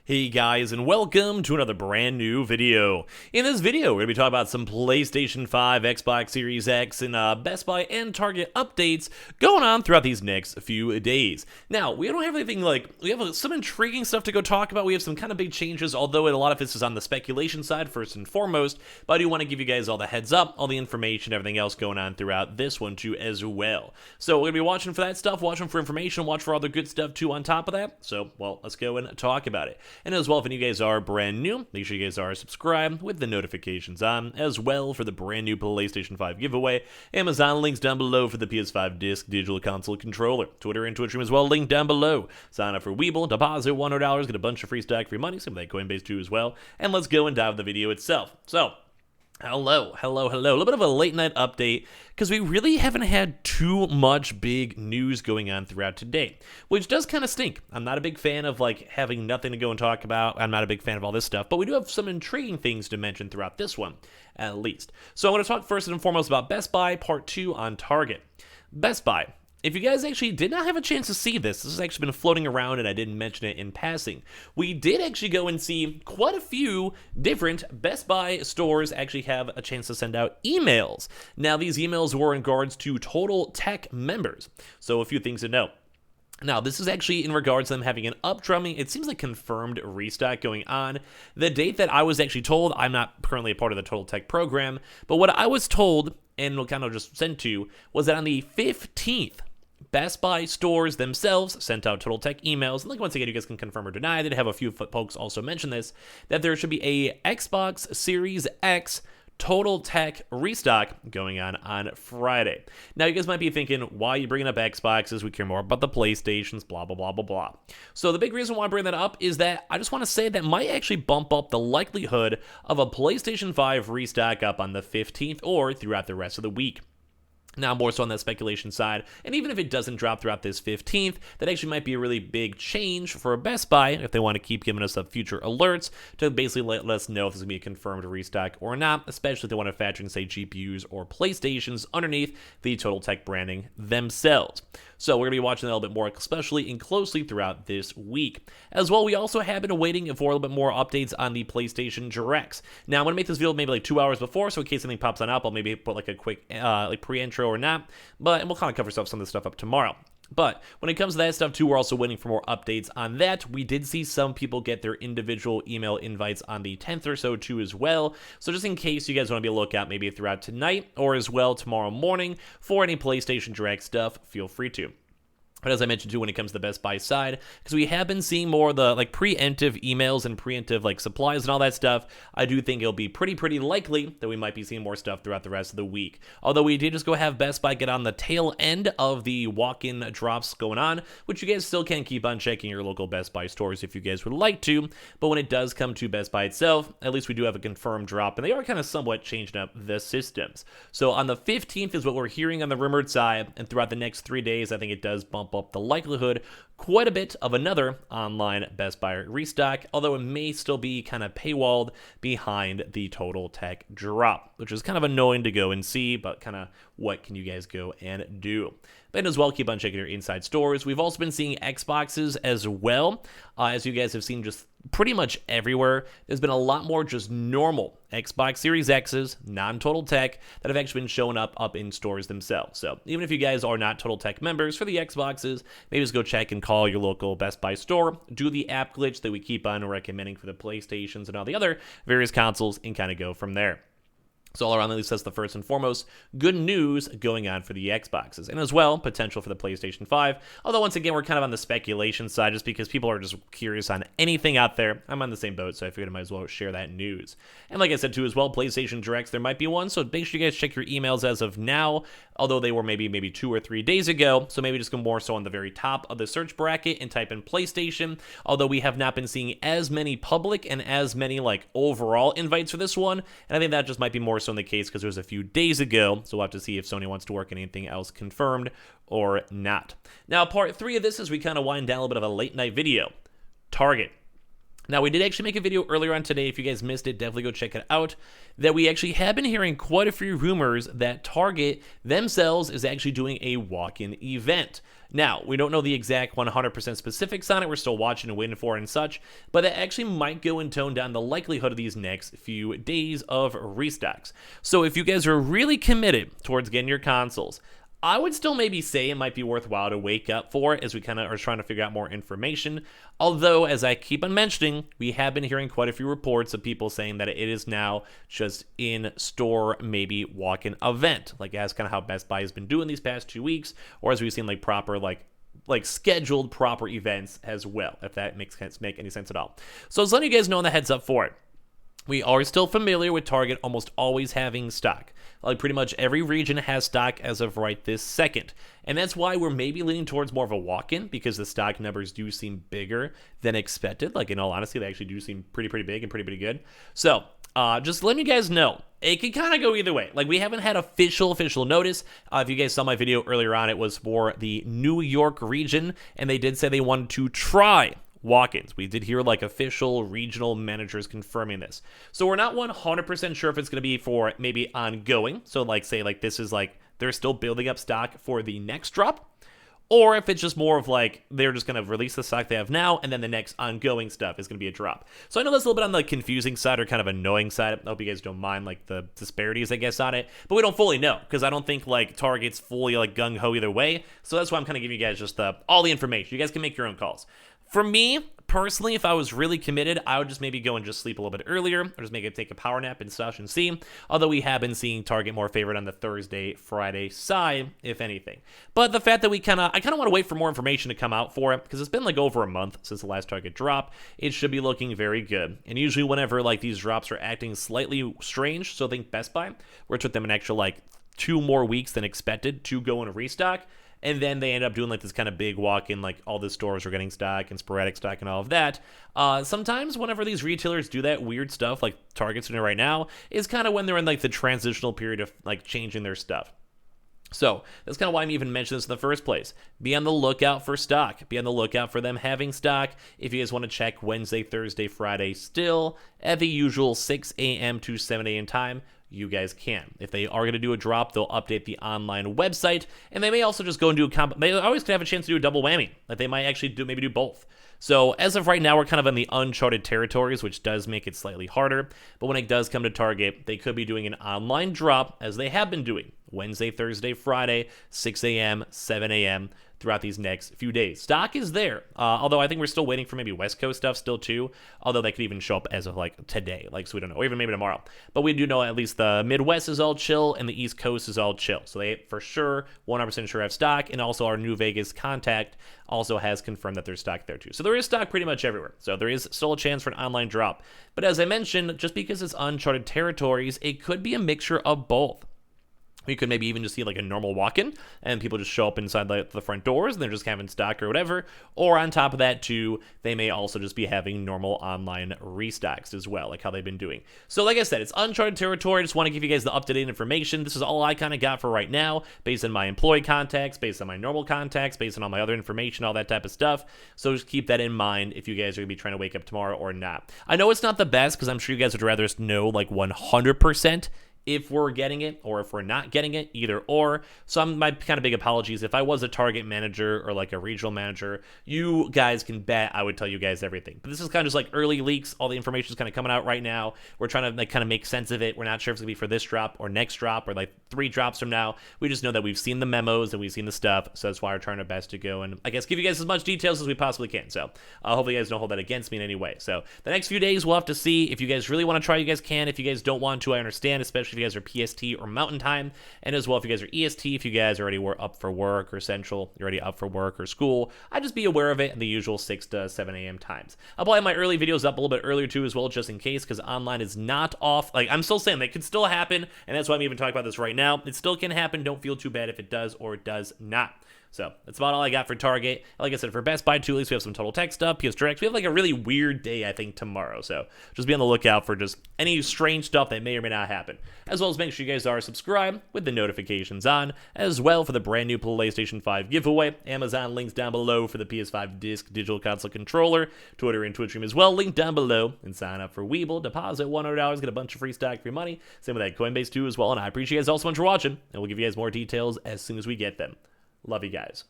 Hey guys, and welcome to another brand new video. In this video, we're going to be talking about some PlayStation 5, Xbox Series X, and Best Buy and Target updates going on throughout these next few days. Now, we don't have anything we have some intriguing stuff to go talk about. We have some kind of big changes, although a lot of this is on the speculation side first and foremost, but I do want to give you guys all the heads up, all the information, everything else going on throughout this one too as well. So we're going to be watching for that stuff, watching for information, watch for all the good stuff too on top of that. So, well, let's go and talk about it. And as well, if any of you guys are brand new, make sure you guys are subscribed with the notifications on, as well for the brand new PlayStation 5 giveaway. Amazon links down below for the PS5 disc digital console controller. Twitter and Twitch stream as well, linked down below. Sign up for Weeble, deposit $100, get a bunch of free stock, free money, some of that Coinbase too as well. And let's go and dive into the video itself. So, hello. A little bit of a late night update because we really haven't had too much big news going on throughout today, which does kind of stink. I'm not a big fan of having nothing to go and talk about. I'm not a big fan of all this stuff, but we do have some intriguing things to mention throughout this one, at least. So I'm going to talk first and foremost about Best Buy Part 2 on Target. Best Buy. If you guys actually did not have a chance to see this has actually been floating around and I didn't mention it in passing. We did actually go and see quite a few different Best Buy stores actually have a chance to send out emails. Now, these emails were in regards to Total Tech members. So a few things to note. Now, this is actually in regards to them having an upcoming, it seems like confirmed restock going on. The date that I was actually told, I'm not currently a part of the Total Tech program, but what I was told and kind of just sent to was that on the 15th, Best Buy stores themselves sent out Total Tech emails, and once again, you guys can confirm or deny. I did have a few folks also mention this, that there should be a Xbox Series X Total Tech restock going on Friday. Now, you guys might be thinking, why are you bringing up Xboxes? We care more about the PlayStations, blah, blah, blah, blah, blah. So the big reason why I bring that up is that I just want to say that might actually bump up the likelihood of a PlayStation 5 restock up on the 15th or throughout the rest of the week. Now, more so on that speculation side, and even if it doesn't drop throughout this 15th, that actually might be a really big change for Best Buy if they want to keep giving us the future alerts to basically let us know if this is going to be a confirmed restock or not, especially if they want to factor in, say, GPUs or PlayStations underneath the Total Tech branding themselves. So we're going to be watching that a little bit more, especially and closely throughout this week. As well, we also have been waiting for a little bit more updates on the PlayStation Directs. Now, I'm going to make this video maybe 2 hours before, so in case anything pops on up, I'll maybe put a quick pre-intro or not, and we'll kind of cover some of this stuff up tomorrow. But when it comes to that stuff too, we're also waiting for more updates on that. We did see some people get their individual email invites on the 10th or so too as well. So just in case you guys want to be a lookout maybe throughout tonight or as well tomorrow morning for any PlayStation Direct stuff, feel free to. But as I mentioned too, when it comes to the Best Buy side, because we have been seeing more of the preemptive emails and preemptive supplies and all that stuff, I do think it'll be pretty likely that we might be seeing more stuff throughout the rest of the week. Although we did just go have Best Buy get on the tail end of the walk-in drops going on, which you guys still can keep on checking your local Best Buy stores if you guys would like to. But when it does come to Best Buy itself, at least we do have a confirmed drop, and they are kind of somewhat changing up the systems. So on the 15th is what we're hearing on the rumored side, and throughout the next 3 days, I think it does bump up the likelihood quite a bit of another online Best Buy restock, although it may still be kind of paywalled behind the Total Tech drop, which is kind of annoying to go and see, but kind of what can you guys go and do? And as well, keep on checking your inside stores. We've also been seeing Xboxes as well, as you guys have seen just pretty much everywhere. There's been a lot more just normal Xbox Series X's, non-Total Tech, that have actually been showing up in stores themselves. So even if you guys are not Total Tech members for the Xboxes, maybe just go check and call your local Best Buy store, do the app glitch that we keep on recommending for the PlayStations and all the other various consoles, and kind of go from there. So all around, at least that's the first and foremost good news going on for the Xboxes. And as well, potential for the PlayStation 5. Although, once again, we're kind of on the speculation side just because people are just curious on anything out there. I'm on the same boat, so I figured I might as well share that news. And like I said, too, as well, PlayStation Directs, there might be one. So make sure you guys check your emails as of now, although they were maybe 2 or 3 days ago. So maybe just go more so on the very top of the search bracket and type in PlayStation. Although we have not been seeing as many public and as many overall invites for this one. And I think that just might be more so in the case because it was a few days ago, so we'll have to see if Sony wants to work anything else confirmed or not. Now, part 3 of this is we kind of wind down a little bit of a late night video. Target. Now, we did actually make a video earlier on today. If you guys missed it, definitely go check it out. That we actually have been hearing quite a few rumors that Target themselves is actually doing a walk-in event. Now, we don't know the exact 100% specifics on it. We're still watching and waiting for it and such, but that actually might go and tone down the likelihood of these next few days of restocks. So if you guys are really committed towards getting your consoles, I would still maybe say it might be worthwhile to wake up for it as we kind of are trying to figure out more information. Although, as I keep on mentioning, we have been hearing quite a few reports of people saying that it is now just in-store, maybe walk-in event, like as kind of how Best Buy has been doing these past 2 weeks, or as we've seen like proper like scheduled proper events as well, if that makes sense, make any sense at all. So just letting you guys know on the heads up for it. We are still familiar with Target almost always having stock. Like pretty much every region has stock as of right this second. And that's why we're maybe leaning towards more of a walk-in, because the stock numbers do seem bigger than expected. Like in all honesty, they actually do seem pretty big and pretty good. So just letting you guys know, it can kind of go either way. Like we haven't had official notice. If you guys saw my video earlier on, it was for the New York region, and they did say they wanted to try walk-ins. We did hear like official regional managers confirming this. So we're not 100% sure if it's going to be for maybe ongoing. So like say like this is like they're still building up stock for the next drop, or if it's just more of like they're just going to release the stock they have now and then the next ongoing stuff is going to be a drop. So I know that's a little bit on the confusing side or kind of annoying side. I hope you guys don't mind like the disparities, I guess, on it, but we don't fully know because I don't think like Target's fully like gung-ho either way. So that's why I'm kind of giving you guys just all the information. You guys can make your own calls. For me, personally, if I was really committed, I would just maybe go and just sleep a little bit earlier, or just maybe take a power nap and such and see. Although we have been seeing Target more favored on the Thursday, Friday side, if anything. But the fact that I kind of want to wait for more information to come out for it, because it's been like over a month since the last Target drop, it should be looking very good. And usually whenever like these drops are acting slightly strange, so think Best Buy, where it took them an extra like 2 more weeks than expected to go and restock. And then they end up doing like this kind of big walk-in, like all the stores are getting stock and sporadic stock and all of that. Sometimes whenever these retailers do that weird stuff, like Target's doing right now, is kind of when they're in like the transitional period of like changing their stuff. So that's kind of why I'm even mentioning this in the first place. Be on the lookout for stock. Be on the lookout for them having stock. If you guys want to check Wednesday, Thursday, Friday still at the usual 6 a.m. to 7 a.m. time, you guys can. If they are going to do a drop, they'll update the online website, and they may also just go and do they always could have a chance to do a double whammy. Like they might actually maybe do both. So as of right now, we're kind of in the uncharted territories, which does make it slightly harder. But when it does come to Target, they could be doing an online drop, as they have been doing Wednesday, Thursday, Friday, 6 a.m., 7 a.m., throughout these next few days. Stock is there, although I think we're still waiting for maybe West Coast stuff still too, although that could even show up as of like today, like so we don't know, or even maybe tomorrow. But we do know at least the Midwest is all chill and the East Coast is all chill. So they for sure, 100% sure have stock, and also our New Vegas contact also has confirmed that there's stock there too. So there is stock pretty much everywhere. So there is still a chance for an online drop. But as I mentioned, just because it's uncharted territories, it could be a mixture of both. We could maybe even just see like a normal walk-in and people just show up inside the front doors and they're just having stock or whatever. Or on top of that too, they may also just be having normal online restocks as well, like how they've been doing. So like I said, it's uncharted territory. I just want to give you guys the up-to-date information. This is all I kind of got for right now, based on my employee contacts, based on my normal contacts, based on all my other information, all that type of stuff. So just keep that in mind if you guys are going to be trying to wake up tomorrow or not. I know it's not the best because I'm sure you guys would rather us know like 100% if we're getting it or if we're not getting it, either or. So my kind of big apologies. If I was a Target manager or like a regional manager, you guys can bet I would tell you guys everything. But this is kind of just like early leaks. All the information is kind of coming out right now. We're trying to like kind of make sense of it. We're not sure if it's gonna be for this drop or next drop or like 3 drops from now. We just know that we've seen the memos and we've seen the stuff. So that's why we're trying our best to go and I guess give you guys as much details as we possibly can. So hopefully you guys don't hold that against me in any way. So the next few days we'll have to see. If you guys really want to try, you guys can. If you guys don't want to, I understand, especially if you guys are PST or Mountain Time, and as well if you guys are EST, if you guys already were up for work, or Central, you're already up for work or school, I'd just be aware of it in the usual 6 to 7 a.m. times. I'll probably have my early videos up a little bit earlier too as well, just in case, because online is not off. Like I'm still saying, that could still happen, and that's why I'm even talking about this right now. It still can happen. Don't feel too bad if it does or it does not. So that's about all I got for Target. Like I said, for Best Buy, too, at least we have some Total Tech stuff, PS Direct. We have like a really weird day, I think, tomorrow. So just be on the lookout for just any strange stuff that may or may not happen. As well as make sure you guys are subscribed with the notifications on, as well for the brand new PlayStation 5 giveaway. Amazon links down below for the PS5 disc digital console controller. Twitter and Twitch stream as well, link down below. And sign up for Weeble. Deposit $100, get a bunch of free stock for your money. Same with that Coinbase too as well. And I appreciate you guys all so much for watching. And we'll give you guys more details as soon as we get them. Love you guys.